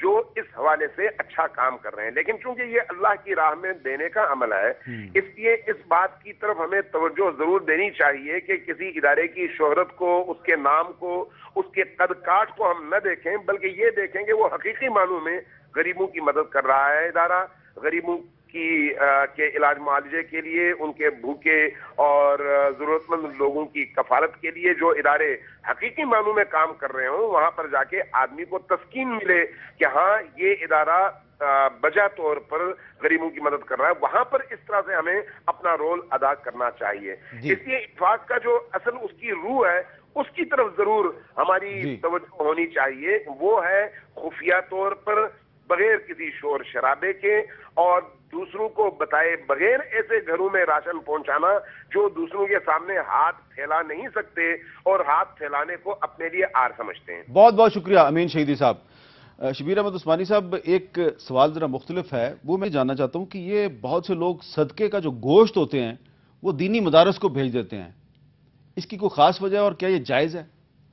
جو اس حوالے سے اچھا کام کر رہے ہیں. لیکن چونکہ یہ اللہ کی راہ میں دینے کا عمل ہے، اس لیے اس بات کی طرف ہمیں توجہ ضرور دینی چاہیے کہ کسی ادارے کی شہرت کو، اس کے نام کو، اس کے قد کاٹ کو ہم نہ دیکھیں، بلکہ یہ دیکھیں کہ وہ حقیقی معنوں میں غریبوں کی مدد کر رہا ہے ادارہ. غریبوں کے علاج معالجے کے لیے، ان کے بھوکے اور ضرورت مند لوگوں کی کفالت کے لیے جو ادارے حقیقی معنوں میں کام کر رہے ہوں، وہاں پر جا کے آدمی کو تسکین ملے کہ ہاں یہ ادارہ بجا طور پر غریبوں کی مدد کر رہا ہے. وہاں پر اس طرح سے ہمیں اپنا رول ادا کرنا چاہیے. اس لیے اتفاق کا جو اصل اس کی روح ہے، اس کی طرف ضرور ہماری توجہ ہونی چاہیے. وہ ہے خفیہ طور پر، بغیر کسی شور شرابے کے اور دوسروں کو بتائے بغیر ایسے گھروں میں راشن پہنچانا جو دوسروں کے سامنے ہاتھ پھیلا نہیں سکتے اور ہاتھ پھیلانے کو اپنے لیے آر سمجھتے ہیں. بہت بہت شکریہ امین شہیدی صاحب. شبیر احمد عثمانی صاحب، ایک سوال ذرا مختلف ہے، وہ میں جاننا چاہتا ہوں کہ یہ بہت سے لوگ صدقے کا جو گوشت ہوتے ہیں وہ دینی مدارس کو بھیج دیتے ہیں، اس کی کوئی خاص وجہ ہے اور کیا یہ جائز ہے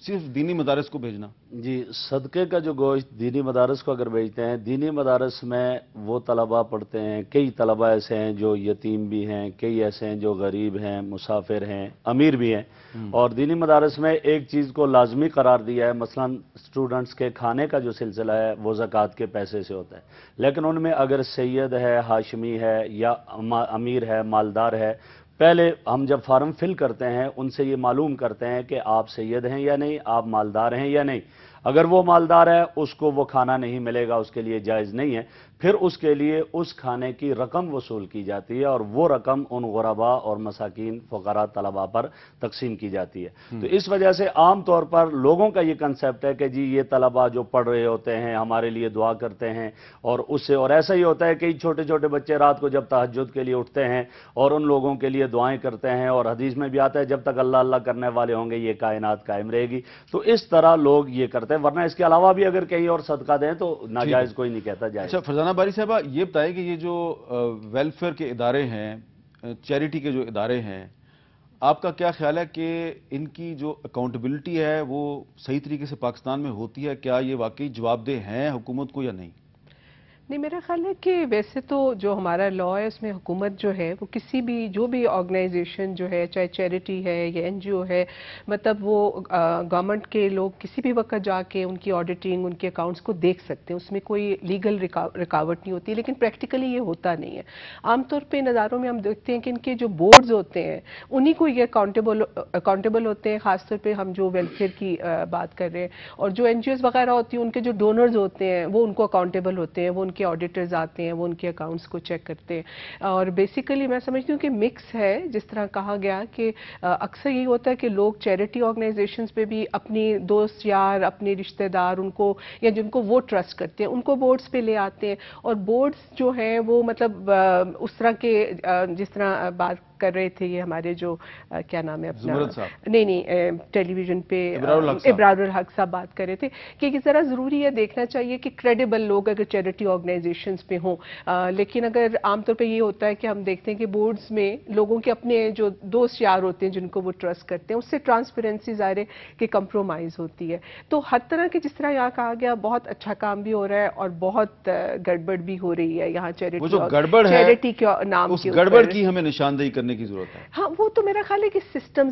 صرف دینی مدارس کو بھیجنا؟ جی، صدقے کا جو گوشت دینی مدارس کو اگر بھیجتے ہیں، دینی مدارس میں وہ طلباء پڑھتے ہیں، کئی طلباء ایسے ہیں جو یتیم بھی ہیں، کئی ایسے ہیں جو غریب ہیں، مسافر ہیں، امیر بھی ہیں. اور دینی مدارس میں ایک چیز کو لازمی قرار دیا ہے، مثلا اسٹوڈنٹس کے کھانے کا جو سلسلہ ہے وہ زکوٰۃ کے پیسے سے ہوتا ہے. لیکن ان میں اگر سید ہے، ہاشمی ہے یا امیر ہے، مالدار ہے، پہلے ہم جب فارم فل کرتے ہیں ان سے یہ معلوم کرتے ہیں کہ آپ سید ہیں یا نہیں، آپ مالدار ہیں یا نہیں. اگر وہ مالدار ہے اس کو وہ کھانا نہیں ملے گا، اس کے لیے جائز نہیں ہے. پھر اس کے لیے اس کھانے کی رقم وصول کی جاتی ہے اور وہ رقم ان غرباء اور مساکین فقراء طلباء پر تقسیم کی جاتی ہے. تو اس وجہ سے عام طور پر لوگوں کا یہ کنسیپٹ ہے کہ جی یہ طلباء جو پڑھ رہے ہوتے ہیں ہمارے لیے دعا کرتے ہیں، اور اس سے اور ایسا ہی ہوتا ہے کہ چھوٹے چھوٹے بچے رات کو جب تہجد کے لیے اٹھتے ہیں اور ان لوگوں کے لیے دعائیں کرتے ہیں، اور حدیث میں بھی آتا ہے جب تک اللہ اللہ کرنے والے ہوں گے یہ کائنات قائم رہے گی. تو اس طرح لوگ یہ کرتے ہیں، ورنہ اس کے علاوہ بھی اگر کہیں اور صدقہ دیں تو ناجائز کوئی نہیں کہتا جائز. اچھا فرزانہ باری صاحبہ، یہ بتائیں کہ یہ جو ویلفیئر کے ادارے ہیں، چیریٹی کے جو ادارے ہیں، آپ کا کیا خیال ہے کہ ان کی جو اکاؤنٹیبلٹی ہے وہ صحیح طریقے سے پاکستان میں ہوتی ہے؟ کیا یہ واقعی جواب دہ ہیں حکومت کو یا نہیں؟ نہیں، میرا خیال ہے کہ ویسے تو جو ہمارا لا ہے اس میں حکومت جو ہے وہ کسی بھی جو بھی آرگنائزیشن جو ہے، چاہے چیریٹی ہے یا این جی او ہے، مطلب وہ گورنمنٹ کے لوگ کسی بھی وقت جا کے ان کی آڈیٹنگ، ان کے اکاؤنٹس کو دیکھ سکتے ہیں، اس میں کوئی لیگل رکاوٹ نہیں ہوتی. لیکن پریکٹیکلی یہ ہوتا نہیں ہے. عام طور پہ ان اداروں میں ہم دیکھتے ہیں کہ ان کے جو بورڈز ہوتے ہیں انہی کو یہ اکاؤنٹیبل ہوتے ہیں. خاص طور پہ ہم جو ویلفیئر کی بات کر رہے ہیں، اور جو این جی اوز وغیرہ ہوتی ہیں ان کے جو ڈونرز ہوتے ہیں وہ ان کو اکاؤنٹیبل ہوتے ہیں، وہ ان کے آڈیٹرز آتے ہیں، وہ ان کے اکاؤنٹس کو چیک کرتے ہیں. اور بیسیکلی میں سمجھتی ہوں کہ مکس ہے، جس طرح کہا گیا کہ اکثر یہ ہوتا ہے کہ لوگ چیریٹی آرگنائزیشنز پہ بھی اپنی دوست یار، اپنے رشتہ دار ان کو یا جن کو وہ ٹرسٹ کرتے ہیں ان کو بورڈز پہ لے آتے ہیں. اور بورڈز جو ہیں وہ مطلب اس طرح کے جس طرح بات کر رہے تھے یہ ہمارے جو کیا نام ہے اپنا، نہیں ٹیلی ویژن پہ ابرار الحق صاحب بات کر رہے تھے کہ یہ ذرا ضروری ہے دیکھنا چاہیے کہ کریڈیبل لوگ اگر چیریٹی آرگنائزیشنز پہ ہوں. لیکن اگر عام طور پہ یہ ہوتا ہے کہ ہم دیکھتے ہیں کہ بورڈز میں لوگوں کے اپنے جو دوست یار ہوتے ہیں جن کو وہ ٹرسٹ کرتے ہیں، اس سے ٹرانسپیرنسی ظاہر ہے کہ کمپرومائز ہوتی ہے. تو ہر طرح کے جس طرح یہاں کہا گیا بہت اچھا کام بھی ہو رہا ہے اور بہت گڑبڑ بھی ہو رہی ہے یہاں چیریٹی کے نام کے گڑبڑ کی ہمیں نشاندہی کرنے کی ضرورت ہے. ہاں، وہ تو میرا خیال ہے کہ سسٹم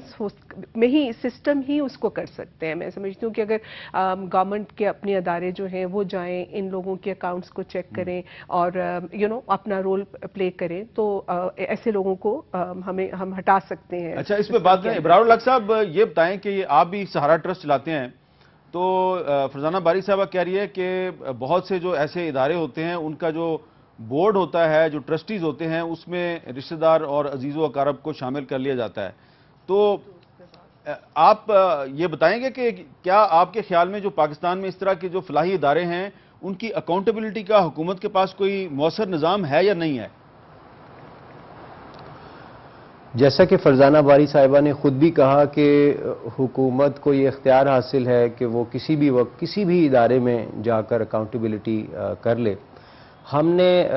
ہی اس کو کر سکتے ہیں. میں سمجھتی ہوں کہ اگر گورنمنٹ کے اپنے ادارے جو ہیں وہ جائیں ان لوگوں کے اکاؤنٹس کو چیک کریں اور اپنا رول پلے کریں تو ایسے لوگوں کو ہم ہٹا سکتے ہیں. اچھا، اس پہ بات کریں. ابرار الحق صاحب یہ بتائیں کہ آپ بھی سہارا ٹرسٹ چلاتے ہیں، تو فرزانہ باری صاحبہ کہہ رہی ہے کہ بہت سے جو ایسے ادارے ہوتے ہیں ان کا جو بورڈ ہوتا ہے، جو ٹرسٹیز ہوتے ہیں، اس میں رشتہ دار اور عزیز و اقارب کو شامل کر لیا جاتا ہے. تو آپ یہ بتائیں گے کہ کیا آپ کے خیال میں جو پاکستان میں اس طرح کے جو فلاحی ادارے ہیں ان کی اکاؤنٹیبلٹی کا حکومت کے پاس کوئی مؤثر نظام ہے یا نہیں ہے؟ جیسا کہ فرزانہ باری صاحبہ نے خود بھی کہا کہ حکومت کو یہ اختیار حاصل ہے کہ وہ کسی بھی وقت کسی بھی ادارے میں جا کر اکاؤنٹیبلٹی کر لے. ہم نے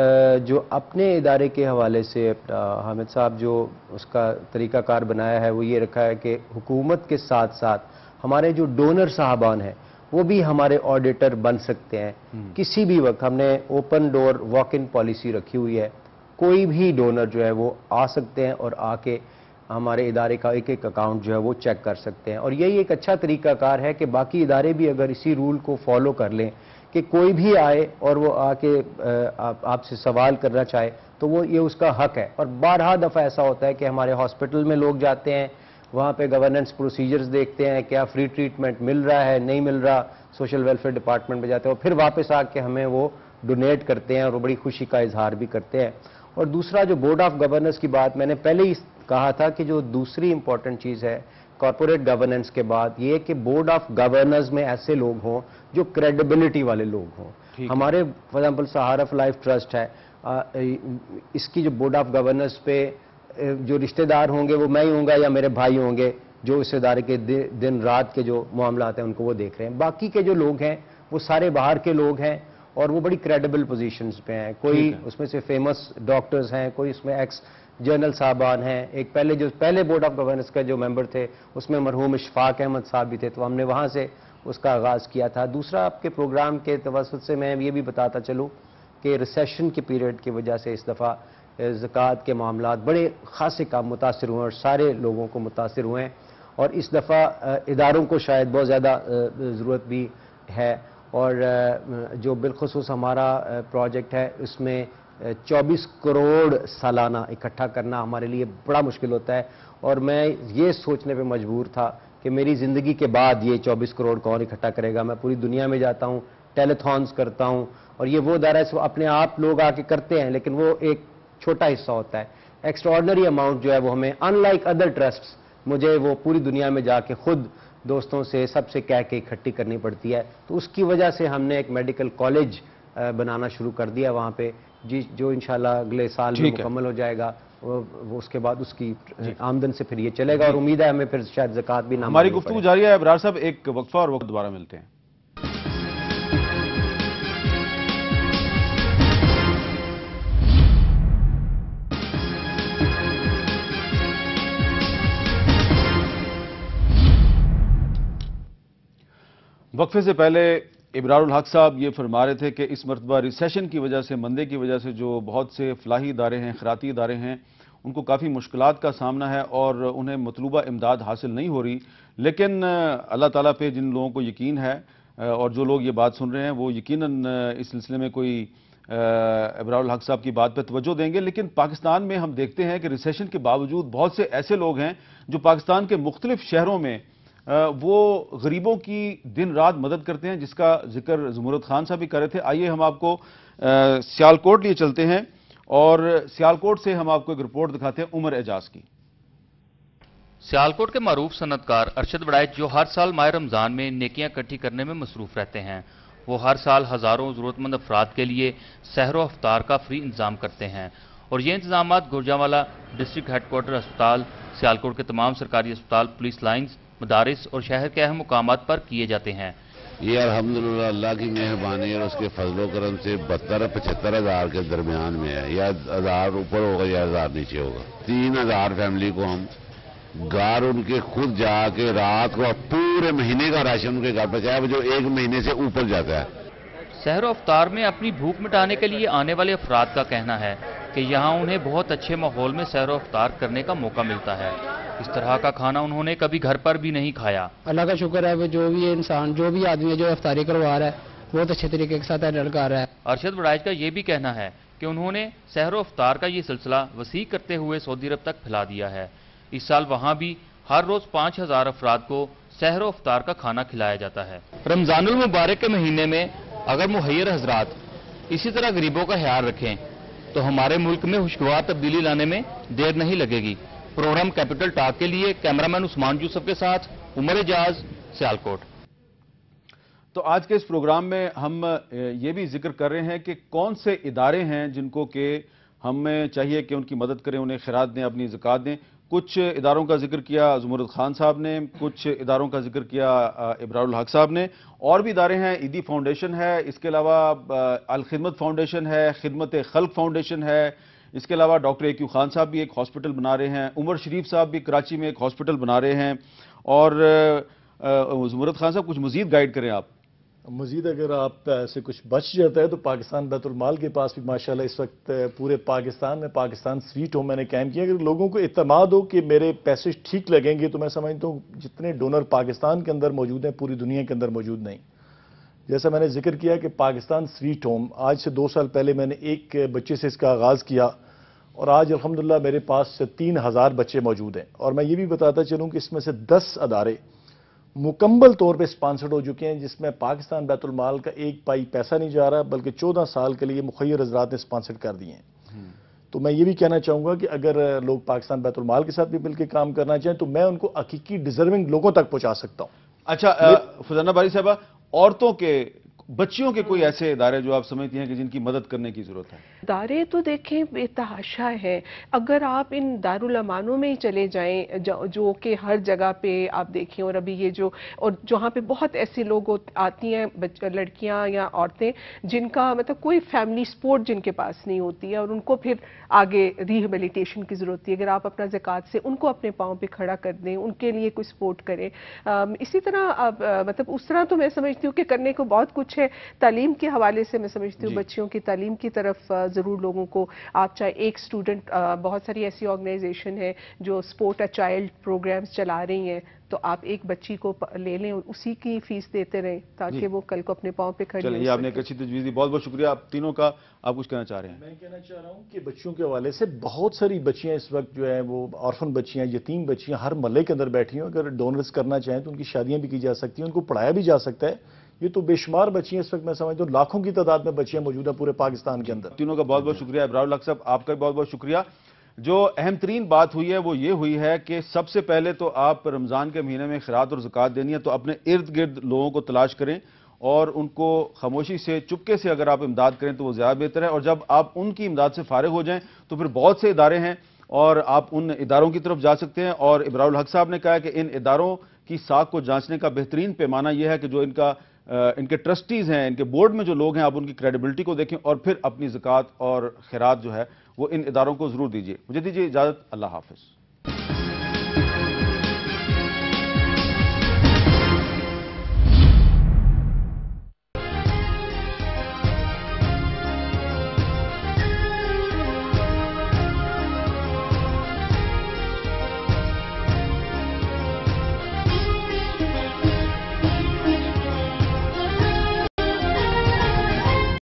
جو اپنے ادارے کے حوالے سے حامد صاحب جو اس کا طریقہ کار بنایا ہے وہ یہ رکھا ہے کہ حکومت کے ساتھ ساتھ ہمارے جو ڈونر صاحبان ہیں وہ بھی ہمارے آڈیٹر بن سکتے ہیں کسی بھی وقت. ہم نے open door walk in policy رکھی ہوئی ہے. کوئی بھی ڈونر جو ہے وہ آ سکتے ہیں اور آ کے ہمارے ادارے کا ایک ایک اکاؤنٹ جو ہے وہ چیک کر سکتے ہیں. اور یہی ایک اچھا طریقہ کار ہے کہ باقی ادارے بھی اگر اسی رول کو فالو کر لیں کہ کوئی بھی آئے اور وہ آ کے آپ سے سوال کرنا چاہے تو وہ یہ اس کا حق ہے. اور بارہا دفعہ ایسا ہوتا ہے کہ ہمارے ہاسپٹل میں لوگ جاتے ہیں, وہاں پہ گورننس پروسیجرز دیکھتے ہیں, کیا فری ٹریٹمنٹ مل رہا ہے نہیں مل رہا, سوشل ویلفیئر ڈپارٹمنٹ میں جاتے ہیں اور پھر واپس آ کے ہمیں وہ ڈونیٹ کرتے ہیں اور وہ بڑی خوشی کا اظہار بھی کرتے ہیں. اور دوسرا جو بورڈ آف گورننس کی بات میں نے پہلے ہی کہا تھا کہ جو دوسری امپورٹنٹ چیز ہے کارپوریٹ گورننس کے بعد یہ کہ بورڈ آف گورنرز میں ایسے لوگ ہوں جو کریڈیبلٹی والے لوگ ہوں. ہمارے فار ایگزامپل سہارا آف لائف ٹرسٹ ہے, اس کی جو بورڈ آف گورننس پہ جو رشتہ دار ہوں گے وہ میں ہی ہوں گا یا میرے بھائی ہوں گے جو اس ادارے کے دن رات کے جو معاملات ہیں ان کو وہ دیکھ رہے ہیں. باقی کے جو لوگ ہیں وہ سارے باہر کے لوگ ہیں اور وہ بڑی کریڈیبل پوزیشنز پہ ہیں. کوئی اس میں سے فیمس ڈاکٹرز ہیں, کوئی اس میں ایکس جنرل صاحبان ہیں. ایک پہلے بورڈ آف گورننس کا جو ممبر تھے اس میں مرحوم اشفاق احمد صاحب بھی تھے, تو ہم نے وہاں سے اس کا آغاز کیا تھا. دوسرا آپ کے پروگرام کے توسط سے میں یہ بھی بتاتا چلوں کہ ریسیشن کے پیریڈ کی وجہ سے اس دفعہ زکوٰۃ کے معاملات بڑے خاصے کام متاثر ہوئے اور سارے لوگوں کو متاثر ہوئے ہیں. اور اس دفعہ اداروں کو شاید بہت زیادہ ضرورت بھی ہے. اور جو بالخصوص ہمارا پروجیکٹ ہے اس میں 24 کروڑ سالانہ اکٹھا کرنا ہمارے لیے بڑا مشکل ہوتا ہے. اور میں یہ سوچنے پہ مجبور تھا کہ میری زندگی کے بعد یہ 24 کروڑ کون اکٹھا کرے گا. میں پوری دنیا میں جاتا ہوں, ٹیلیتھونز کرتا ہوں, اور یہ وہ ادارہ ہے اپنے آپ لوگ آ کے کرتے ہیں لیکن وہ ایک چھوٹا حصہ ہوتا ہے. ایکسٹراڈنری اماؤنٹ جو ہے وہ ہمیں ان لائک ادر ٹرسٹس مجھے وہ پوری دنیا میں جا کے خود دوستوں سے سب سے کہہ کے اکٹھی کرنی پڑتی ہے. تو اس کی وجہ سے ہم نے ایک میڈیکل کالج بنانا شروع کر دیا وہاں پہ, جو انشاءاللہ اگلے سال میں مکمل ہو جائے گا. وہ اس کے بعد اس کی آمدن سے پھر یہ چلے گا اور امید ہے ہمیں پھر شاید زکوٰۃ بھی نہ. ہماری گفتگو جاری ہے ابرار صاحب, ایک وقفہ اور وقت دوبارہ ملتے ہیں. وقفے سے پہلے ابرار الحق صاحب یہ فرما رہے تھے کہ اس مرتبہ ریسیشن کی وجہ سے, مندے کی وجہ سے جو بہت سے فلاحی ادارے ہیں, خیراتی ادارے ہیں, ان کو کافی مشکلات کا سامنا ہے اور انہیں مطلوبہ امداد حاصل نہیں ہو رہی. لیکن اللہ تعالیٰ پہ جن لوگوں کو یقین ہے اور جو لوگ یہ بات سن رہے ہیں وہ یقیناً اس سلسلے میں کوئی ابرار الحق صاحب کی بات پہ توجہ دیں گے. لیکن پاکستان میں ہم دیکھتے ہیں کہ ریسیشن کے باوجود بہت سے ایسے لوگ ہیں جو پاکستان کے مختلف شہروں میں وہ غریبوں کی دن رات مدد کرتے ہیں, جس کا ذکر زمرد خان صاحب بھی کر رہے تھے. آئیے ہم آپ کو سیالکوٹ لیے چلتے ہیں اور سیالکوٹ سے ہم آپ کو ایک رپورٹ دکھاتے ہیں عمر اعجاز کی. سیالکوٹ کے معروف صنعت کار ارشد وڑائچ جو ہر سال ماہ رمضان میں نیکیاں اکٹھی کرنے میں مصروف رہتے ہیں, وہ ہر سال ہزاروں ضرورت مند افراد کے لیے سحر و افطار کا فری انتظام کرتے ہیں. اور یہ انتظامات گوجرانوالہ ڈسٹرکٹ ہیڈ کوارٹر ہسپتال, سیالکوٹ کے تمام سرکاری اسپتال, پولیس لائنز, مدارس اور شہر کے اہم مقامات پر کیے جاتے ہیں. یہ الحمدللہ اللہ کی مہربانی اور اس کے فضل و کرم سے 72-75 ہزار کے درمیان میں ہے, یا 1000 اوپر ہوگا یا 1000 نیچے ہوگا. 3000 فیملی کو ہم گھر ان کے خود جا کے رات کو پورے مہینے کا راشن ان کے گھر پہنچایا, جو 1 مہینے سے اوپر جاتا ہے. سحر و افطار میں اپنی بھوک مٹانے کے لیے آنے والے افراد کا کہنا ہے کہ یہاں انہیں بہت اچھے ماحول میں سحر و افطار کرنے کا موقع ملتا ہے. اس طرح کا کھانا انہوں نے کبھی گھر پر بھی نہیں کھایا. اللہ کا شکر ہے وہ جو بھی انسان, جو بھی آدمی ہے جو افطاری کروا رہا ہے بہت اچھے طریقے کے ساتھ ہینڈل کر رہا ہے. ارشد وڑائچ کا یہ بھی کہنا ہے کہ انہوں نے سحر و افطار کا یہ سلسلہ وسیع کرتے ہوئے سعودی عرب تک پھیلا دیا ہے. اس سال وہاں بھی ہر روز 5000 افراد کو سحر و افطار کا کھانا کھلایا جاتا ہے. رمضان المبارک کے مہینے میں اگر مہیر حضرات اسی طرح غریبوں کا خیال رکھیں تو ہمارے ملک میں خوشگوار تبدیلی لانے میں دیر نہیں لگے گی. پروگرام کیپٹل ٹاک کے لیے کیمرامین عثمان یوسف کے ساتھ عمر اعجاز, سیالکوٹ. تو آج کے اس پروگرام میں ہم یہ بھی ذکر کر رہے ہیں کہ کون سے ادارے ہیں جن کو کہ ہمیں چاہیے کہ ان کی مدد کریں, انہیں خیرات دیں, اپنی زکوٰۃ دیں. کچھ اداروں کا ذکر کیا زمرد خان صاحب نے, کچھ اداروں کا ذکر کیا ابرار الحق صاحب نے. اور بھی ادارے ہیں, عیدی فاؤنڈیشن ہے, اس کے علاوہ الخدمت فاؤنڈیشن ہے, خدمت خلق فاؤنڈیشن ہے, اس کے علاوہ ڈاکٹر اے کیو خان صاحب بھی ایک ہاسپٹل بنا رہے ہیں, عمر شریف صاحب بھی کراچی میں ایک ہاسپٹل بنا رہے ہیں. اور زمرد خان صاحب کچھ مزید گائیڈ کریں آپ. مزید اگر آپ سے کچھ بچ جاتا ہے تو پاکستان بیت المال کے پاس بھی ماشاءاللہ اس وقت پورے پاکستان میں پاکستان سویٹ ہوم میں نے قائم کیا. اگر لوگوں کو اعتماد ہو کہ میرے پیسے ٹھیک لگیں گے تو میں سمجھتا ہوں جتنے ڈونر پاکستان کے اندر موجود ہیں پوری دنیا کے اندر موجود نہیں. جیسا میں نے ذکر کیا کہ پاکستان سویٹ ہوم آج سے 2 سال پہلے میں نے ایک بچے سے اس کا آغاز کیا اور آج الحمدللہ میرے پاس 3000 بچے موجود ہیں. اور میں یہ بھی بتاتا چلوں کہ اس میں سے 10 ادارے مکمل طور پہ اسپانسرڈ ہو چکے ہیں جس میں پاکستان بیت المال کا ایک پائی پیسہ نہیں جا رہا بلکہ 14 سال کے لیے مخیر حضرات نے اسپانسرڈ کر دیے ہیں. تو میں یہ بھی کہنا چاہوں گا کہ اگر لوگ پاکستان بیت المال کے ساتھ بھی مل کے کام کرنا چاہیں تو میں ان کو حقیقی ڈیزرونگ لوگوں تک پہنچا سکتا ہوں. اچھا فضانہ باری صاحبہ، عورتوں کے بچیوں کے کوئی ایسے ادارے جو آپ سمجھتی ہیں کہ جن کی مدد کرنے کی ضرورت ہے؟ ادارے تو دیکھیں بے تحاشا ہے. اگر آپ ان دارالامانوں میں ہی چلے جائیں جو کہ ہر جگہ پہ آپ دیکھیں، اور ابھی یہ جو اور جہاں پہ بہت ایسے لوگ آتی ہیں لڑکیاں یا عورتیں جن کا مطلب کوئی فیملی سپورٹ جن کے پاس نہیں ہوتی ہے اور ان کو پھر آگے ریہیبلیٹیشن کی ضرورت ہے. اگر آپ اپنا زکوٰۃ سے ان کو اپنے پاؤں پہ کھڑا کر دیں، ان کے لیے کوئی سپورٹ کریں. اسی طرح مطلب اس طرح تو میں سمجھتی ہوں کہ کرنے کو بہت کچھ ہے. تعلیم کے حوالے سے میں سمجھتی ہوں بچیوں کی تعلیم کی طرف ضرور لوگوں کو آپ چاہے ایک اسٹوڈنٹ، بہت ساری ایسی آرگنائزیشن ہے جو سپورٹ اے چائلڈ پروگرامز چلا رہی ہیں، تو آپ ایک بچی کو لے لیں اور اسی کی فیس دیتے رہیں تاکہ وہ کل کو اپنے پاؤں پہ کھڑی ہو سکے. چلیے، آپ نے ایک اچھی تجویز دی، بہت بہت شکریہ آپ تینوں کا. آپ کچھ کہنا چاہ رہے ہیں؟ میں کہنا چاہ رہا ہوں کہ بچوں کے حوالے سے بہت ساری بچیاں اس وقت جو ہیں وہ آرفن بچیاں، یتیم بچیاں ہر محلے کے اندر بیٹھی ہیں. اگر ڈونرز کرنا چاہیں تو ان کی شادیاں بھی کی جا سکتی ہیں، ان کو پڑھایا بھی جا سکتا ہے. یہ تو بے شمار بچیاں اس وقت میں سمجھتا ہوں لاکھوں کی تعداد میں بچیاں موجود ہیں پورے پاکستان کے اندر. تینوں کا بہت بہت شکریہ. ابرار الحق صاحب، آپ کا بھی بہت بہت شکریہ. جو اہم ترین بات ہوئی ہے وہ یہ ہوئی ہے کہ سب سے پہلے تو آپ رمضان کے مہینے میں خیرات اور زکوٰۃ دینی ہے تو اپنے ارد گرد لوگوں کو تلاش کریں اور ان کو خاموشی سے، چپکے سے اگر آپ امداد کریں تو وہ زیادہ بہتر ہے. اور جب آپ ان کی امداد سے فارغ ہو جائیں تو پھر بہت سے ادارے ہیں اور آپ ان اداروں کی طرف جا سکتے ہیں. اور ابرار الحق صاحب نے کہا کہ ان اداروں کی ساکھ کو جانچنے کا بہترین پیمانہ یہ ہے کہ جو ان کے ٹرسٹیز ہیں، ان کے بورڈ میں جو لوگ ہیں، آپ ان کی کریڈیبلٹی کو دیکھیں اور پھر اپنی زکوٰۃ اور خیرات جو ہے وہ ان اداروں کو ضرور دیجیے. مجھے دیجیے اجازت. اللہ حافظ.